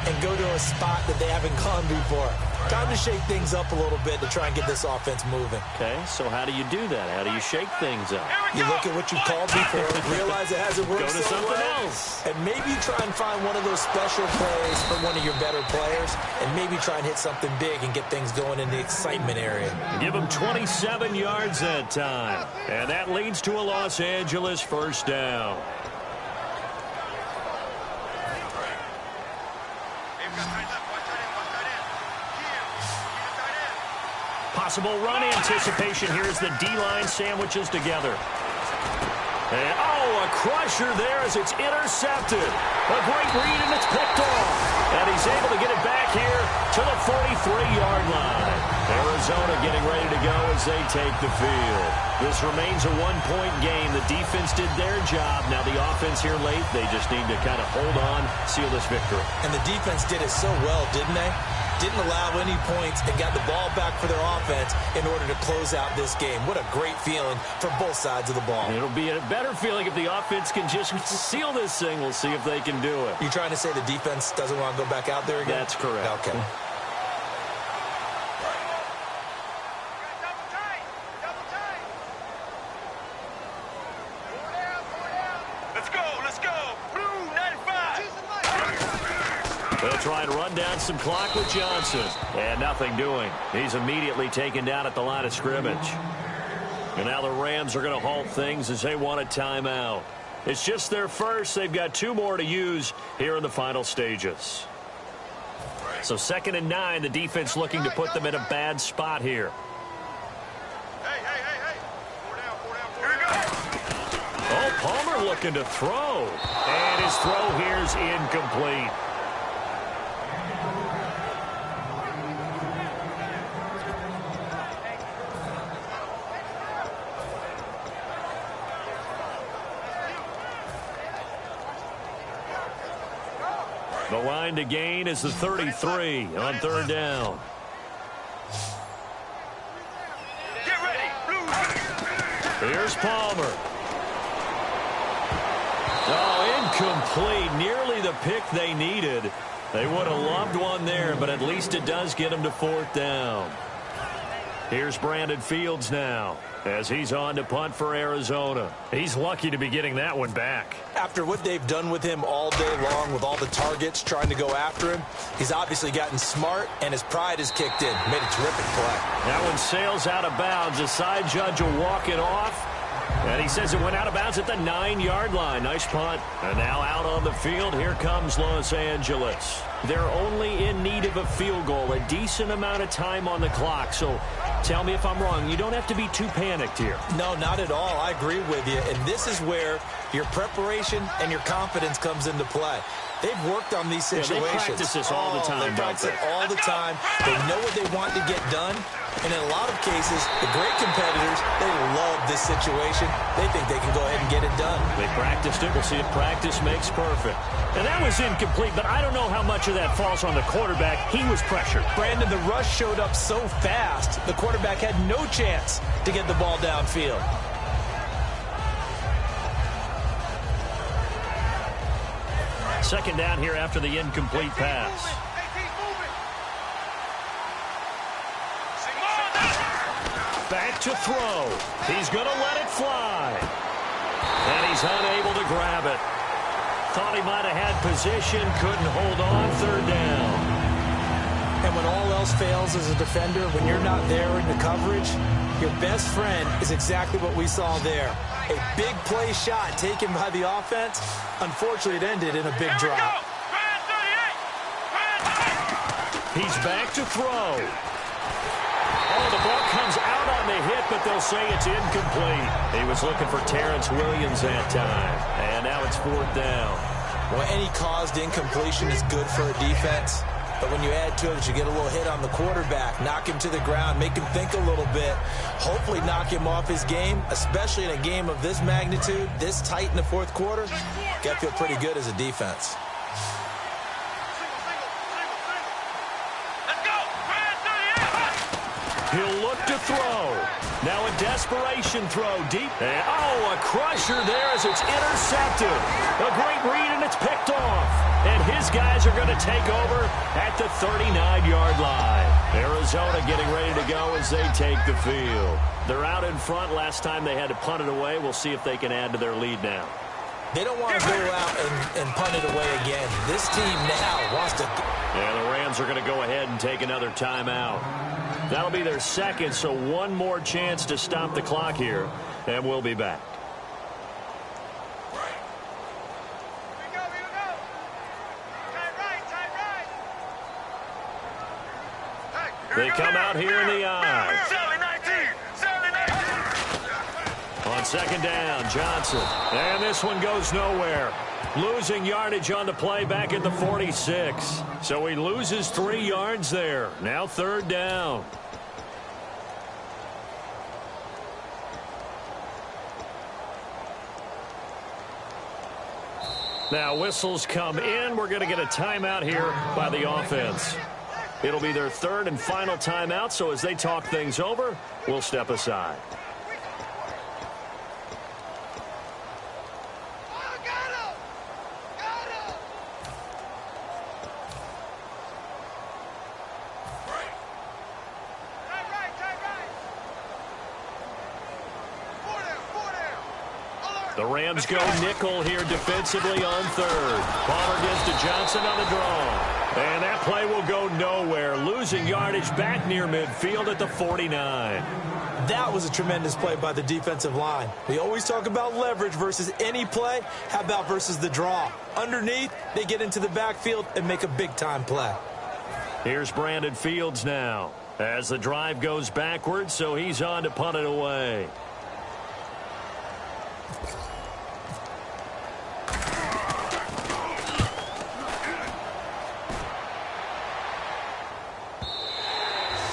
and go to a spot that they haven't gone before. Time to shake things up a little bit to try and get this offense moving. Okay, so how do you do that? How do you shake things up? You look at what you called before, realize it hasn't worked Go to so something well, else. and maybe try and find one of those special plays for one of your better players, and maybe try and hit something big and get things going in the excitement area. Give them 27 yards that time. And that leads to a Los Angeles first down. Possible run anticipation. Here's the D-line sandwiches together. And, a crusher there as it's intercepted. A great read, and it's picked off. And he's able to get it back here to the 43-yard line. Arizona getting ready to go as they take the field. This remains a one-point game. The defense did their job. Now the offense here late, they just need to kind of hold on, seal this victory. And the defense did it so well, didn't they? Didn't allow any points and got the ball back for their offense in order to close out this game. What a great feeling for both sides of the ball. It'll be a better feeling if the offense can just seal this thing. We'll see if they can do it. You trying to say the defense doesn't want to go back out there again? That's correct. Okay. Let's go. Blue 95. They'll try and run down some clock with Johnson. And nothing doing. He's immediately taken down at the line of scrimmage. And now the Rams are going to halt things as they want a timeout. It's just their first. They've got 2 more to use here in the final stages. So 2nd and 9, the defense looking to put them in a bad spot here. Hey. 4 down. Here we go. Oh, Palmer looking to throw. And his throw here's incomplete. The line to gain is the 33 on 3rd down. Get ready. Blue. Here's Palmer. Oh, incomplete. Nearly the pick they needed. They would have loved one there, but at least it does get them to 4th down. Here's Brandon Fields now as he's on to punt for Arizona. He's lucky to be getting that one back. After what they've done with him all day long with all the targets trying to go after him, he's obviously gotten smart, and his pride has kicked in. Made a terrific play. That one sails out of bounds. The side judge will walk it off. And he says it went out of bounds at the 9-yard line. Nice punt. And now out on the field, here comes Los Angeles. They're only in need of a field goal, a decent amount of time on the clock. So tell me if I'm wrong. You don't have to be too panicked here. No, not at all. I agree with you. And this is where your preparation and your confidence comes into play. They've worked on these situations. They practice this all the time, They practice it all the time. They know what they want to get done. And in a lot of cases, the great competitors, they love this situation. They think they can go ahead and get it done. They practiced it. We'll see if practice makes perfect. And that was incomplete, but I don't know how much of that falls on the quarterback. He was pressured. Brandon, the rush showed up so fast, the quarterback had no chance to get the ball downfield. Second down here after the incomplete pass. Back to throw. He's going to let it fly. And he's unable to grab it. Thought he might have had position, couldn't hold on. 3rd down. And when all else fails as a defender, when you're not there in the coverage, your best friend is exactly what we saw there. A big play shot taken by the offense. Unfortunately, it ended in a big drop. He's back to throw. Oh, the ball comes out on the hit, but they'll say it's incomplete. He was looking for Terrence Williams that time. And now it's 4th down. Well, any caused incompletion is good for a defense. But when you add to it, you get a little hit on the quarterback, knock him to the ground, make him think a little bit, hopefully knock him off his game, especially in a game of this magnitude, this tight in the 4th quarter. Got to feel pretty good as a defense. He'll look to throw. Now a desperation throw deep. And, oh, a crusher there as it's intercepted. A great read, and it's picked off. And his guys are going to take over at the 39-yard line. Arizona getting ready to go as they take the field. They're out in front. Last time they had to punt it away. We'll see if they can add to their lead now. They don't want to go out and punt it away again. This team now wants to. Yeah, the Rams are going to go ahead and take another timeout. That'll be their second, so one more chance to stop the clock here, and we'll be back. They come out here in the eye. On 2nd down, Johnson. And this one goes nowhere. Losing yardage on the play back at the 46. So he loses 3 yards there. Now 3rd down. Now whistles come in. We're going to get a timeout here by the offense. It'll be their 3rd and final timeout, so as they talk things over, we'll step aside. The Rams go nickel here defensively on 3rd. Palmer gives to Johnson on the draw. And that play will go nowhere. Losing yardage back near midfield at the 49. That was a tremendous play by the defensive line. We always talk about leverage versus any play. How about versus the draw? Underneath, they get into the backfield and make a big-time play. Here's Brandon Fields now as the drive goes backwards, so he's on to punt it away.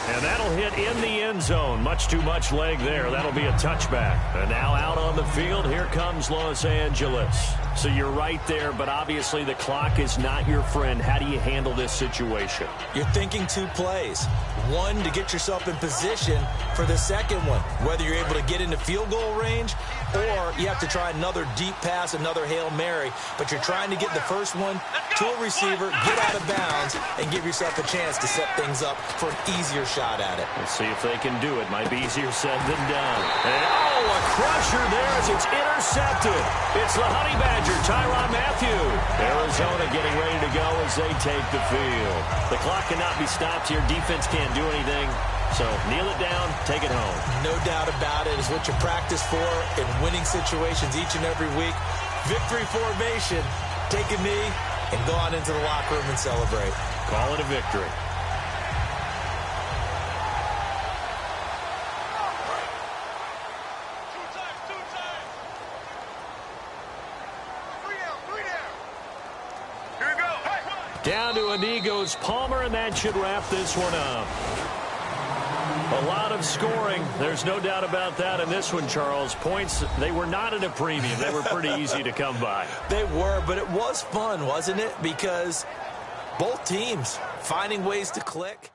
And that'll hit in the end zone. Much too much leg there. That'll be a touchback. And now out on the field, here comes Los Angeles. So you're right there, but obviously the clock is not your friend. How do you handle this situation? You're thinking 2 plays. One, to get yourself in position for the second one, whether you're able to get into field goal range or you have to try another deep pass, another Hail Mary. But you're trying to get the first one to a receiver, get out of bounds, and give yourself a chance to set things up for an easier shot at it. Let's see if they can do it. Might be easier said than done. And, oh, a crusher there as it's intercepted. It's the Honey Badger, Tyrann Mathieu. Arizona getting ready to go as they take the field. The clock cannot be stopped here. Defense can't do anything. So kneel it down, take it home. No doubt about it. It's what you practice for in winning situations each and every week. Victory formation. Take a knee and go on into the locker room and celebrate. Call it a victory. Down to a knee goes Palmer, and that should wrap this one up. A lot of scoring. There's no doubt about that in this one, Charles. Points, they were not at a premium. They were pretty easy to come by. They were, but it was fun, wasn't it? Because both teams finding ways to click.